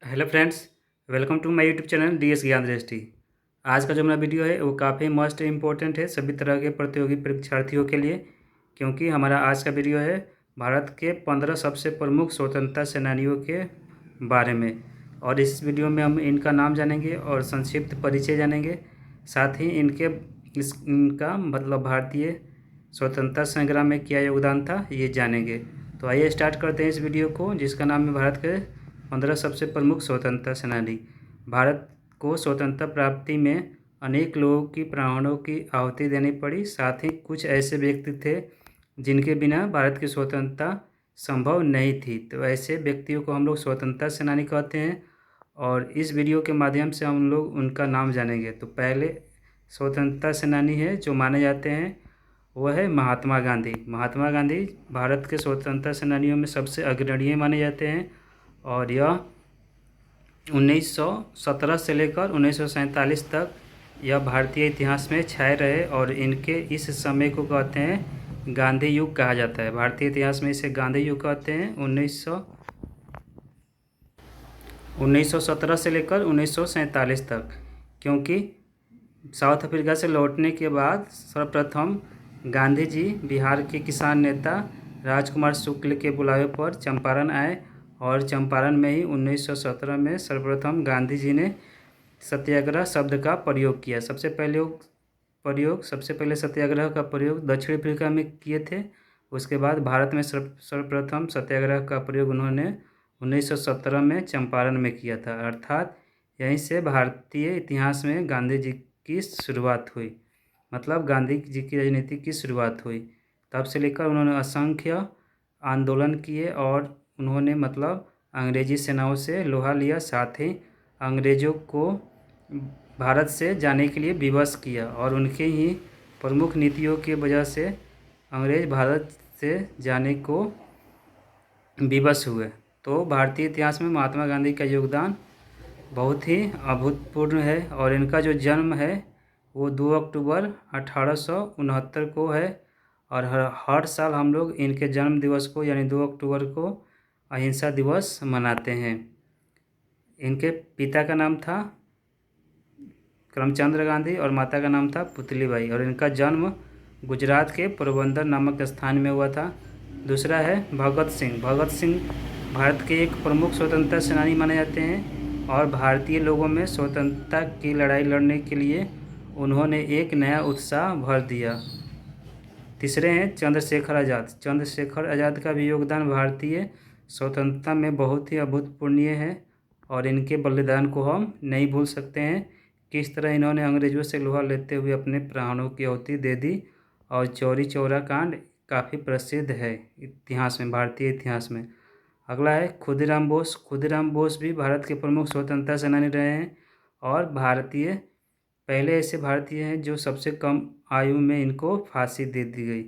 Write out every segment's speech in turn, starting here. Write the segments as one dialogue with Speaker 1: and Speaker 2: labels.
Speaker 1: Hello friends, welcome to my YouTube channel DS Gyan दृष्टि। आज का जो मेरा वीडियो है वो काफ़ी मस्ट इम्पोर्टेंट है सभी तरह के प्रतियोगी परीक्षार्थियों के लिए, क्योंकि हमारा आज का वीडियो है भारत के 15 सबसे प्रमुख स्वतंत्रता सेनानियों के बारे में। और इस वीडियो में हम इनका नाम जानेंगे और संक्षिप्त परिचय जानेंगे, साथ ही इनका मतलब भारतीय स्वतंत्रता संग्राम में क्या योगदान था ये जानेंगे। तो आइए स्टार्ट करते हैं इस वीडियो को, जिसका नाम है भारत के 15 सबसे प्रमुख स्वतंत्रता सेनानी। भारत को स्वतंत्रता प्राप्ति में अनेक लोगों की प्राणों की आहुति देनी पड़ी, साथ ही कुछ ऐसे व्यक्ति थे जिनके बिना भारत की स्वतंत्रता संभव नहीं थी। तो ऐसे व्यक्तियों को हम लोग स्वतंत्रता सेनानी कहते हैं, और इस वीडियो के माध्यम से हम लोग उनका नाम जानेंगे। तो पहले स्वतंत्रता सेनानी है जो माने जाते हैं वह है महात्मा गांधी। महात्मा गांधी भारत के स्वतंत्रता सेनानियों में सबसे अग्रणीय माने जाते हैं, और यह 1917 से लेकर 1947 तक यह भारतीय इतिहास में छाए रहे, और इनके इस समय को कहते हैं गांधी युग कहा जाता है। भारतीय इतिहास में इसे गांधी युग कहते हैं। 1917 से लेकर 1947 तक, क्योंकि साउथ अफ्रीका से लौटने के बाद सर्वप्रथम गांधी जी बिहार के किसान नेता राजकुमार शुक्ल के बुलावे पर चंपारण आए, और चंपारण में ही 1917 में सर्वप्रथम गांधी जी ने सत्याग्रह शब्द का प्रयोग किया। सबसे पहले सत्याग्रह का प्रयोग दक्षिण अफ्रीका में किए थे। उसके बाद भारत में सर्वप्रथम सत्याग्रह का प्रयोग उन्होंने 1917 में चंपारण में किया था। अर्थात यहीं से भारतीय इतिहास में गांधी जी की शुरुआत हुई, मतलब गांधी जी की राजनीति की शुरुआत हुई। तब से लेकर उन्होंने असंख्य आंदोलन किए, और उन्होंने मतलब अंग्रेजी सेनाओं से लोहा लिया, साथ ही अंग्रेज़ों को भारत से जाने के लिए विवश किया, और उनके ही प्रमुख नीतियों की वजह से अंग्रेज़ भारत से जाने को विवश हुए। तो भारतीय इतिहास में महात्मा गांधी का योगदान बहुत ही अभूतपूर्व है, और इनका जो जन्म है वो 2 अक्टूबर 1869 को है। और हर साल हम लोग इनके जन्म दिवस को यानी 2 अक्टूबर को अहिंसा दिवस मनाते हैं। इनके पिता का नाम था करमचंद गांधी और माता का नाम था पुतलीबाई, और इनका जन्म गुजरात के पोरबंदर नामक स्थान में हुआ था। दूसरा है भगत सिंह। भगत सिंह भारत के एक प्रमुख स्वतंत्रता सेनानी माने जाते हैं, और भारतीय लोगों में स्वतंत्रता की लड़ाई लड़ने के लिए उन्होंने एक नया उत्साह भर दिया। तीसरे हैं चंद्रशेखर आज़ाद। चंद्रशेखर आज़ाद का भी योगदान भारतीय स्वतंत्रता में बहुत ही अभूतपूर्व है, और इनके बलिदान को हम नहीं भूल सकते हैं। किस तरह इन्होंने अंग्रेज़ों से लोहा लेते हुए अपने प्राणों की आहुति दे दी, और चौरी चौरा कांड काफ़ी प्रसिद्ध है इतिहास में, भारतीय इतिहास में। अगला है खुदीराम बोस। खुदीराम बोस भी भारत के प्रमुख स्वतंत्रता सेनानी रहे हैं, और पहले ऐसे भारतीय हैं जो सबसे कम आयु में इनको फांसी दे दी गई।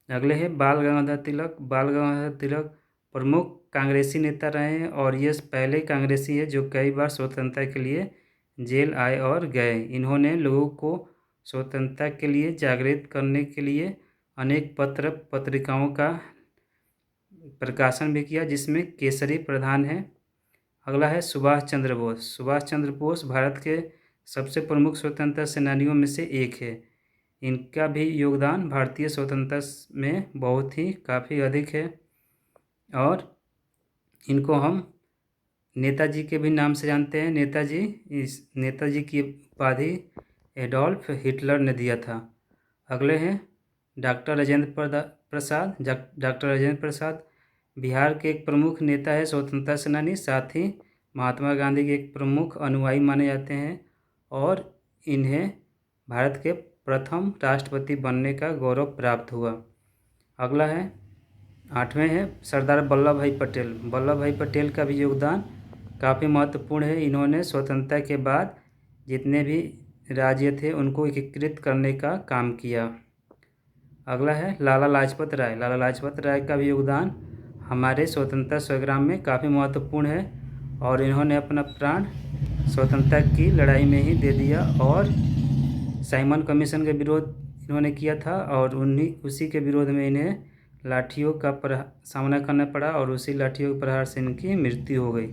Speaker 1: अगले हैं बाल गंगाधर तिलक। बाल गंगाधर तिलक प्रमुख कांग्रेसी नेता रहे हैं, और ये पहले कांग्रेसी है जो कई बार स्वतंत्रता के लिए जेल आए और गए। इन्होंने लोगों को स्वतंत्रता के लिए जागृत करने के लिए अनेक पत्र पत्रिकाओं का प्रकाशन भी किया, जिसमें केसरी प्रधान है। अगला है सुभाष चंद्र बोस। सुभाष चंद्र बोस भारत के सबसे प्रमुख स्वतंत्रता सेनानियों में से एक है। इनका भी योगदान भारतीय स्वतंत्रता में बहुत ही काफ़ी अधिक है, और इनको हम नेताजी के भी नाम से जानते हैं। नेताजी की उपाधि एडोल्फ हिटलर ने दिया था। अगले हैं डॉक्टर राजेंद्र प्रसाद। डॉक्टर राजेंद्र प्रसाद बिहार के एक प्रमुख नेता है, स्वतंत्रता सेनानी, साथ ही महात्मा गांधी के एक प्रमुख अनुयायी माने जाते हैं, और इन्हें भारत के प्रथम राष्ट्रपति बनने का गौरव प्राप्त हुआ। अगला है 8वें है सरदार वल्लभ भाई पटेल। वल्लभ भाई पटेल का भी योगदान काफ़ी महत्वपूर्ण है। इन्होंने स्वतंत्रता के बाद जितने भी राज्य थे उनको एकीकृत करने का काम किया। अगला है लाला लाजपत राय। लाला लाजपत राय का भी योगदान हमारे स्वतंत्रता संग्राम में काफ़ी महत्वपूर्ण है, और इन्होंने अपना प्राण स्वतंत्रता की लड़ाई में ही दे दिया, और साइमन कमीशन का विरोध इन्होंने किया था, और उसी के विरोध में इन्हें लाठियों का सामना करना पड़ा, और उसी लाठियों के प्रहार से इनकी मृत्यु हो गई।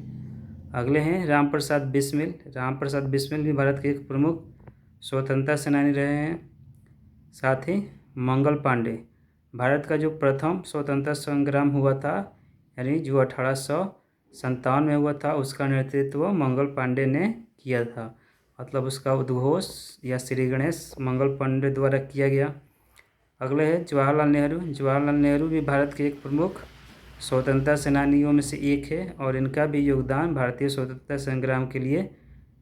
Speaker 1: अगले हैं राम प्रसाद बिस्मिल। राम प्रसाद बिस्मिल भी भारत के एक प्रमुख स्वतंत्रता सेनानी रहे हैं। साथ ही मंगल पांडे, भारत का जो प्रथम स्वतंत्रता संग्राम हुआ था यानी जो 1857 में हुआ था, उसका नेतृत्व मंगल पांडे ने किया था। मतलब उसका उद्घोष या श्री गणेश मंगल पांडे द्वारा किया गया। अगले है जवाहरलाल नेहरू। जवाहरलाल नेहरू भी भारत के एक प्रमुख स्वतंत्रता सेनानियों में से एक है और इनका भी योगदान भारतीय स्वतंत्रता संग्राम के लिए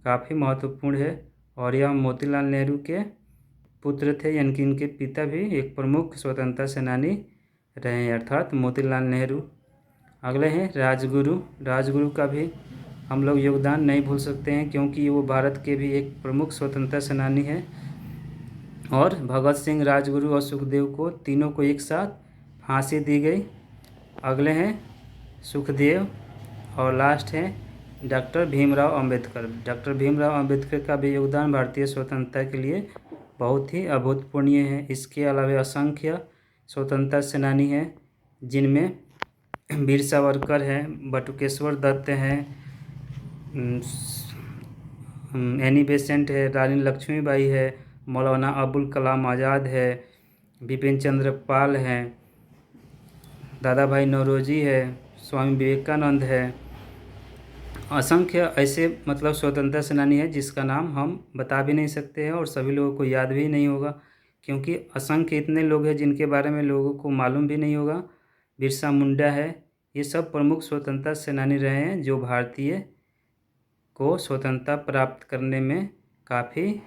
Speaker 1: काफ़ी महत्वपूर्ण है। और यह मोतीलाल नेहरू के पुत्र थे, यानी कि इनके पिता भी एक प्रमुख स्वतंत्रता सेनानी रहे हैं, अर्थात मोतीलाल नेहरू। अगले हैं राजगुरु। राजगुरु का भी हम लोग योगदान नहीं भूल सकते हैं, क्योंकि वो भारत के भी एक प्रमुख स्वतंत्रता सेनानी है। और भगत सिंह, राजगुरु और सुखदेव को तीनों को एक साथ फांसी दी गई। अगले हैं सुखदेव और लास्ट हैं डॉक्टर भीमराव अंबेडकर। डॉक्टर भीमराव अंबेडकर का भी योगदान भारतीय स्वतंत्रता के लिए बहुत ही अभूतपूर्व है। इसके अलावा असंख्य स्वतंत्रता सेनानी हैं, जिनमें वीर सावरकर हैं, बटुकेश्वर दत्त हैं, एनी बेसेंट है, रानी लक्ष्मीबाई है, मौलाना अबुल कलाम आज़ाद है, बिपिन चंद्र पाल हैं, दादा भाई नौरोजी है, स्वामी विवेकानंद है। असंख्य ऐसे मतलब स्वतंत्रता सेनानी है जिसका नाम हम बता भी नहीं सकते हैं और सभी लोगों को याद भी नहीं होगा, क्योंकि असंख्य इतने लोग हैं जिनके बारे में लोगों को मालूम भी नहीं होगा। बिरसा मुंडा है, ये सब प्रमुख स्वतंत्रता सेनानी रहे हैं जो भारतीय को स्वतंत्रता प्राप्त करने में काफ़ी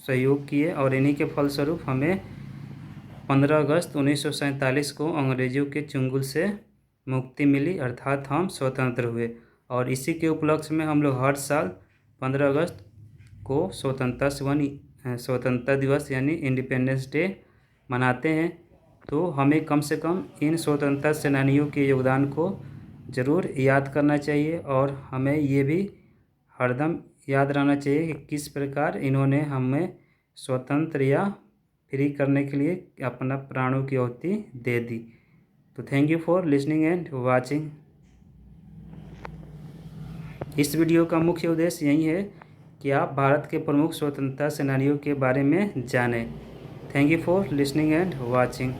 Speaker 1: सहयोग किए। और इन्हीं के फलस्वरूप हमें 15 अगस्त 1947 को अंग्रेज़ों के चंगुल से मुक्ति मिली, अर्थात हम स्वतंत्र हुए। और इसी के उपलक्ष्य में हम लोग हर साल 15 अगस्त को स्वतंत्रता दिवस यानी इंडिपेंडेंस डे मनाते हैं। तो हमें कम से कम इन स्वतंत्रता सेनानियों के योगदान को ज़रूर याद करना चाहिए और हमें ये भी हरदम याद रहना चाहिए कि किस प्रकार इन्होंने हमें स्वतंत्र या फ्री करने के लिए अपना प्राणों की आहुति दे दी। तो thank you for listening and watching. इस वीडियो का मुख्य उद्देश्य यही है कि आप भारत के प्रमुख स्वतंत्रता सेनानियों के बारे में जानें। Thank you for listening and watching.